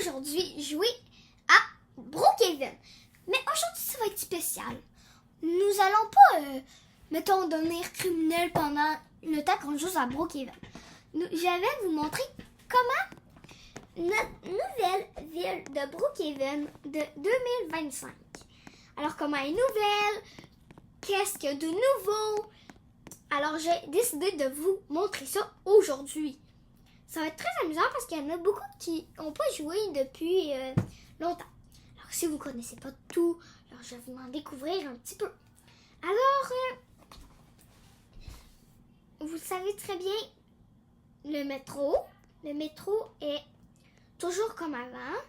aujourd'hui jouer à Brookhaven. Mais aujourd'hui, ça va être spécial. Nous allons pas, devenir criminels pendant le temps qu'on joue à Brookhaven. Je vais vous montrer comment notre nouvelle ville de Brookhaven de 2025. Alors, comment elle est nouvelle? Qu'est-ce qu'il y a de nouveau? Alors, j'ai décidé de vous montrer ça aujourd'hui. Ça va être très amusant parce qu'il y en a beaucoup qui n'ont pas joué depuis longtemps. Alors, si vous ne connaissez pas tout, alors je vais vous en découvrir un petit peu. Alors, vous le savez très bien, le métro est toujours comme avant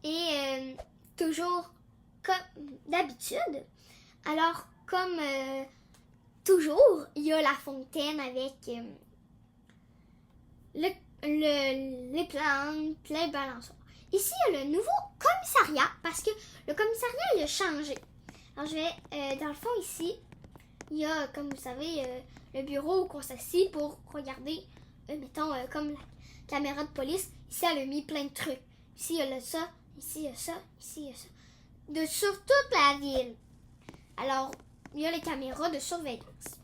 et toujours comme d'habitude. Alors, comme toujours, il y a la fontaine avec les plantes, les balançoires. Ici, il y a le nouveau commissariat parce que le commissariat il a changé. Alors, je vais, dans le fond, ici, il y a, comme vous savez, le bureau où on s'assied pour regarder, comme la caméra de police. Ici, elle a mis plein de trucs. Ici, il y a ça, ici, il y a ça, ici, il y a ça. Sur toute la ville. Alors, il y a les caméras de surveillance.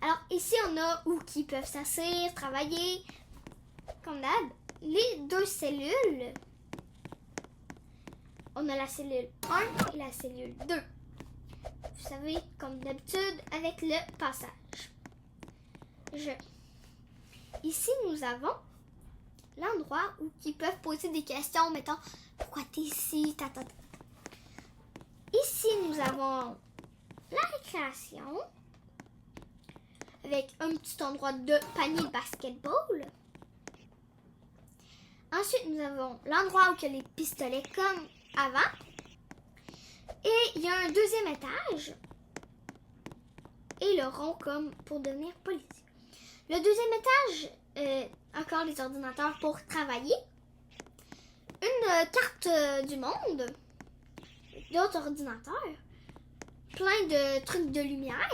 Alors, ici, on a où qui peuvent s'asseoir, travailler, comme d'hab. Les deux cellules. On a la cellule 1 et la cellule 2. Vous savez, comme d'habitude, avec le passage. Ici, nous avons l'endroit où ils peuvent poser des questions, mettons, pourquoi t'es ici, Ici, nous avons la récréation, avec un petit endroit de panier de basketball. Ensuite, nous avons l'endroit où il y a les pistolets comme avant. Et il y a un deuxième étage. Et le rond comme pour devenir policier. Le deuxième étage, encore les ordinateurs pour travailler. Une carte du monde. D'autres ordinateurs. Plein de trucs de lumière.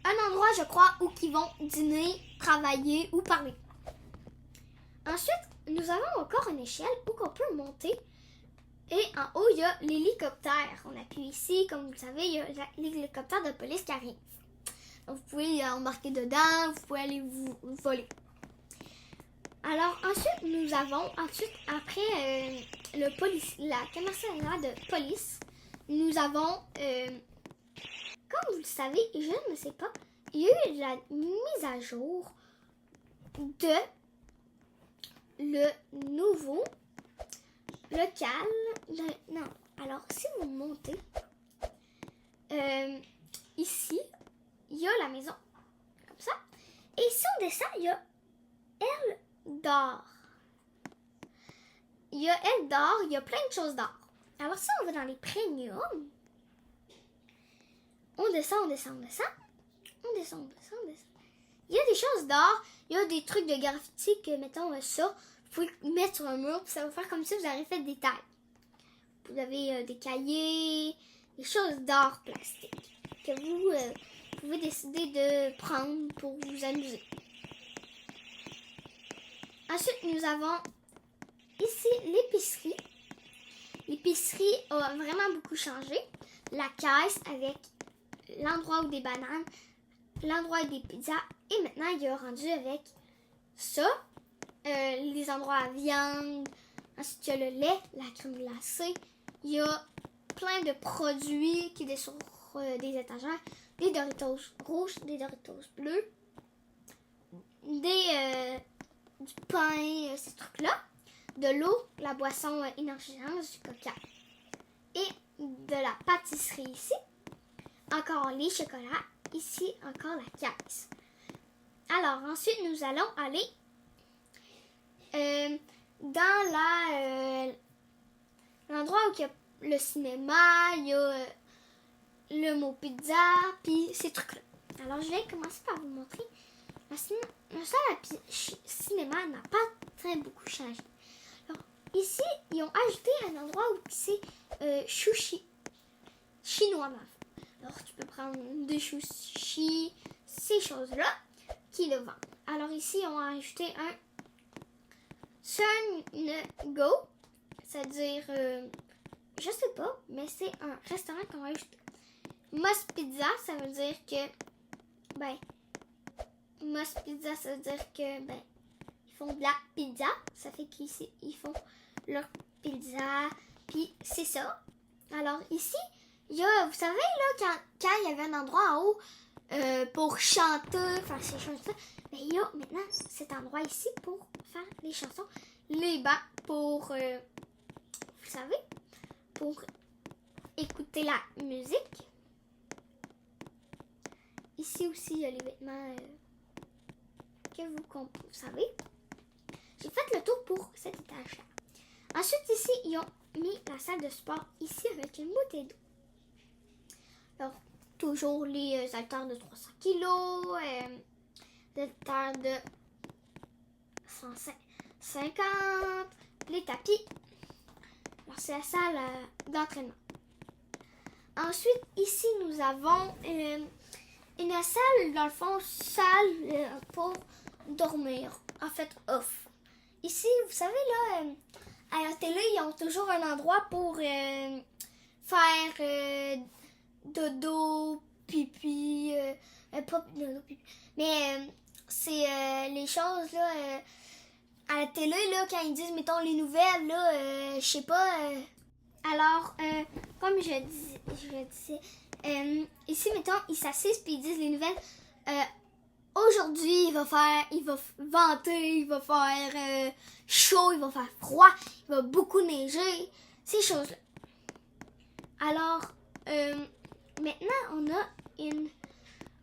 Un endroit, je crois, où ils vont dîner, travailler ou parler. Ensuite, nous avons encore une échelle où on peut monter. Et en haut, il y a l'hélicoptère. On appuie ici, comme vous le savez, il y a l'hélicoptère de police qui arrive. Donc, vous pouvez embarquer dedans, vous pouvez aller vous voler. Alors, ensuite, nous avons, après la commissariat de police, nous avons, comme vous le savez, je ne sais pas, il y a eu la mise à jour de le nouveau local. Alors, si vous montez, ici, il y a la maison, comme ça. Et si on descend, il y a Elle d'or. Il y a Elle d'or, il y a plein de choses d'or. Alors, si on va dans les premiums, on descend. Il y a des choses d'or, il y a des trucs de graffiti que, mettons, ça, vous pouvez mettre sur un mur, puis ça va faire comme si vous avez fait des tailles. Vous avez des cahiers, des choses d'or plastique que vous pouvez décider de prendre pour vous amuser. Ensuite, nous avons ici l'épicerie. L'épicerie a vraiment beaucoup changé. La caisse avec l'endroit où des bananes, l'endroit où des pizzas, et maintenant il y a rendu avec ça. Les endroits à viande, ensuite il y a le lait, la crème glacée, il y a plein de produits qui sont sur des étagères, des Doritos rouges, des Doritos bleus, du pain, ces trucs-là, de l'eau, la boisson énergisante, du coca et de la pâtisserie ici, encore les chocolats, ici encore la caisse. Alors ensuite nous allons aller dans l'endroit où il y a le cinéma, il y a le mot pizza, puis ces trucs-là. Alors, je vais commencer par vous montrer. La salle à cinéma n'a pas très beaucoup changé. Alors, ici, ils ont ajouté un endroit où c'est sushi chinois. Alors, tu peux prendre des sushis, ces choses-là, qui le vendent. Alors, ici, ils ont ajouté un Sun Go, c'est-à-dire, je sais pas, mais c'est un restaurant qu'on va ajouter. Moss Pizza, ça veut dire que, Moss Pizza, ça veut dire que, ils font de la pizza. Ça fait qu'ici, ils font leur pizza. Puis, c'est ça. Alors, ici, il y a, vous savez, là, quand il y avait un endroit en haut pour chanter, faire ces choses-là, il y a maintenant cet endroit ici pour faire les chansons. Les bancs pour, vous savez, pour écouter la musique. Ici aussi, il y a les vêtements que vous savez. J'ai fait le tour pour cet étage-là. Ensuite, ici, ils ont mis la salle de sport ici avec une bouteille d'eau. Alors, toujours les haltères de 300 kg, les haltères de 150, les tapis. Alors, c'est la salle d'entraînement. Ensuite, ici, nous avons une salle, dans le fond, salle pour dormir. En fait, off. Ici, vous savez, là, à la télé, ils ont toujours un endroit pour faire dodo, pipi, pas dodo, pipi, mais c'est les choses, là, à la télé, là, quand ils disent, mettons, les nouvelles, là, je sais pas. Alors, comme je disais, ici, mettons, ils s'assisent puis ils disent les nouvelles. Aujourd'hui, il va venter, il va faire chaud, il va faire froid, il va beaucoup neiger, ces choses-là. Alors, maintenant, on a un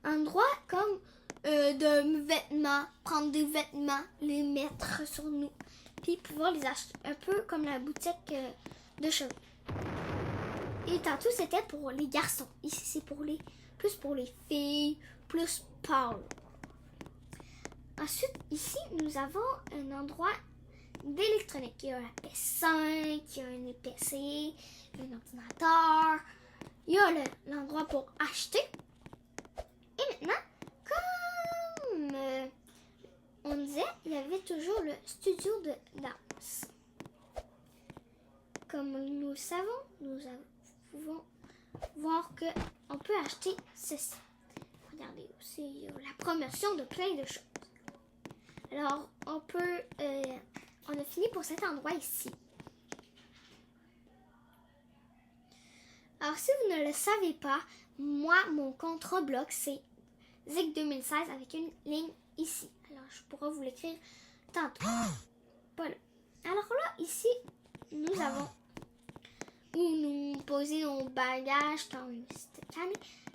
endroit comme de vêtements, prendre des vêtements, les mettre sur nous, puis pouvoir les acheter, un peu comme la boutique de cheveux. Et tantôt, c'était pour les garçons. Ici, c'est plus pour les filles, plus pâles. Ensuite, ici, nous avons un endroit d'électronique. Il y a un PS5, il y a un PC, il y a un ordinateur. Il y a l'endroit pour acheter. Et maintenant, comme on disait, il y avait toujours le studio de danse. Comme nous savons, nous pouvons voir qu'on peut acheter ceci. Regardez aussi, il y a la promotion de plein de choses. Alors, on a fini pour cet endroit ici. Alors, si vous ne le savez pas, moi, mon compte Roblox, c'est Zig2016 avec une ligne ici. Alors, je pourrais vous l'écrire tantôt. Voilà. Alors là, ici, nous avons où nous poser nos bagages quand on est calme.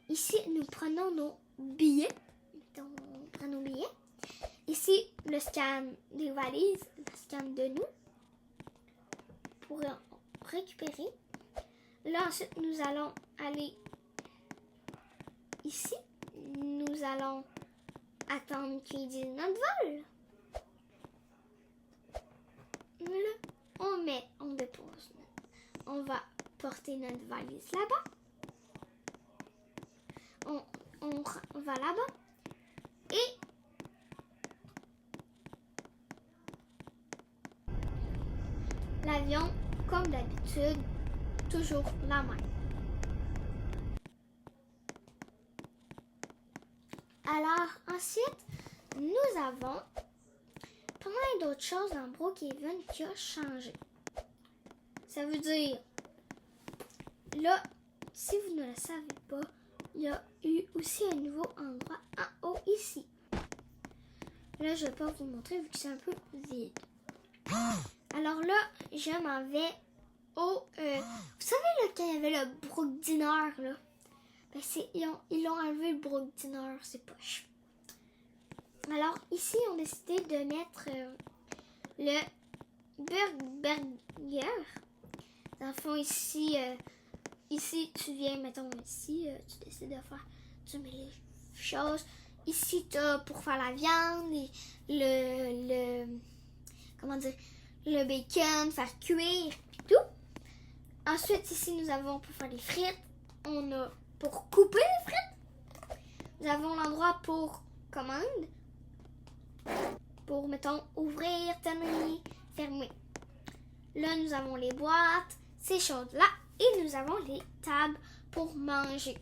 Ici, nous prenons nos billets. On prend nos billets. Ici, le scan des valises, le scan de nous pour récupérer. Là, ensuite, nous allons aller ici. Nous allons attendre qu'ils disent notre vol. Là, on dépose. On va porter notre valise là-bas. On va là-bas. Et l'avion, comme d'habitude, toujours la même. Alors, ensuite, nous avons plein d'autres choses dans Brookhaven qui a changé. Ça veut dire, là, si vous ne le savez pas, il y a eu aussi un nouveau endroit en haut ici. Là, je ne vais pas vous montrer vu que c'est un peu vide. Alors là, je m'en vais au... vous savez, là, quand il y avait le Brook Dinner, là, ils l'ont enlevé le Brook Dinner, c'est poche. Alors, ici, on a décidé de mettre le Burger. Dans le fond, ici, tu viens, mettons, ici, tu décides de faire, tu mets les choses. Ici, tu as pour faire la viande, le bacon, faire cuire, puis tout. Ensuite, ici, nous avons pour faire les frites. On a pour couper les frites. Nous avons l'endroit pour commande. Pour, mettons, ouvrir, tenir, fermé. Là, nous avons les boîtes, ces choses-là, et nous avons les tables pour manger.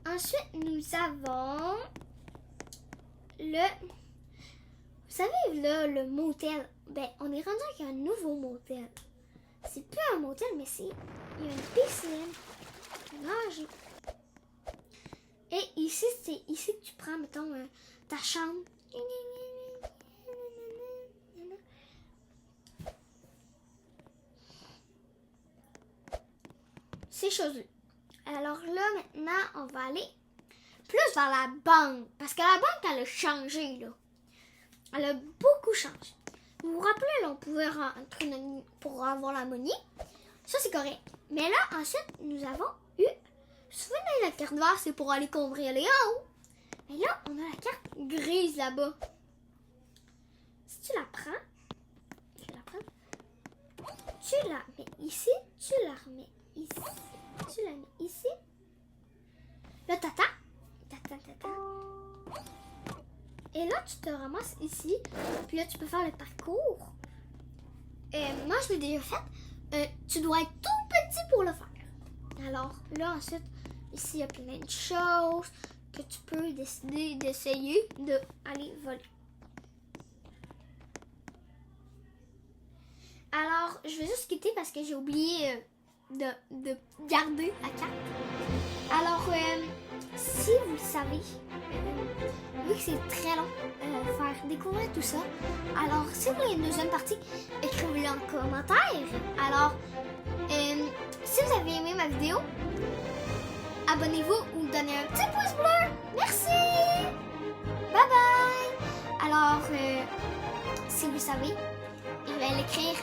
Ensuite, nous avons le... Vous savez, là, le motel. Ben, on est rendu avec un nouveau motel. C'est plus un motel, mais c'est... Il y a une piscine. Nager. Et ici, c'est ici que tu prends, mettons, ta chambre. Ces choses-là. Alors là, maintenant, on va aller plus vers la banque. Parce que la banque, elle a changé, là. Elle a beaucoup changé. Vous vous rappelez, là, on pouvait rentrer pour avoir la monnaie. Ça, c'est correct. Mais là, ensuite, nous avons eu... Souvenez, la carte verte, c'est pour aller couvrir les hauts. Mais là, on a la carte grise là-bas. Si tu la prends, tu la mets ici, tu la remets ici, tu la mets ici. Là, tata. Et là, tu te ramasses ici. Puis là, tu peux faire le parcours. Moi, je l'ai déjà fait. Tu dois être tout petit pour le faire. Alors, là, ensuite, ici, il y a plein de choses que tu peux décider d'essayer d'aller voler. Alors, je vais juste quitter parce que j'ai oublié de garder la carte. Alors, si vous le savez, vu que c'est très long faire découvrir tout ça, alors si vous voulez une deuxième partie, écrivez-le en commentaire. Alors, si vous avez aimé ma vidéo, abonnez-vous ou donnez un petit pouce bleu. Merci! Bye bye! Alors, si vous le savez, je vais l'écrire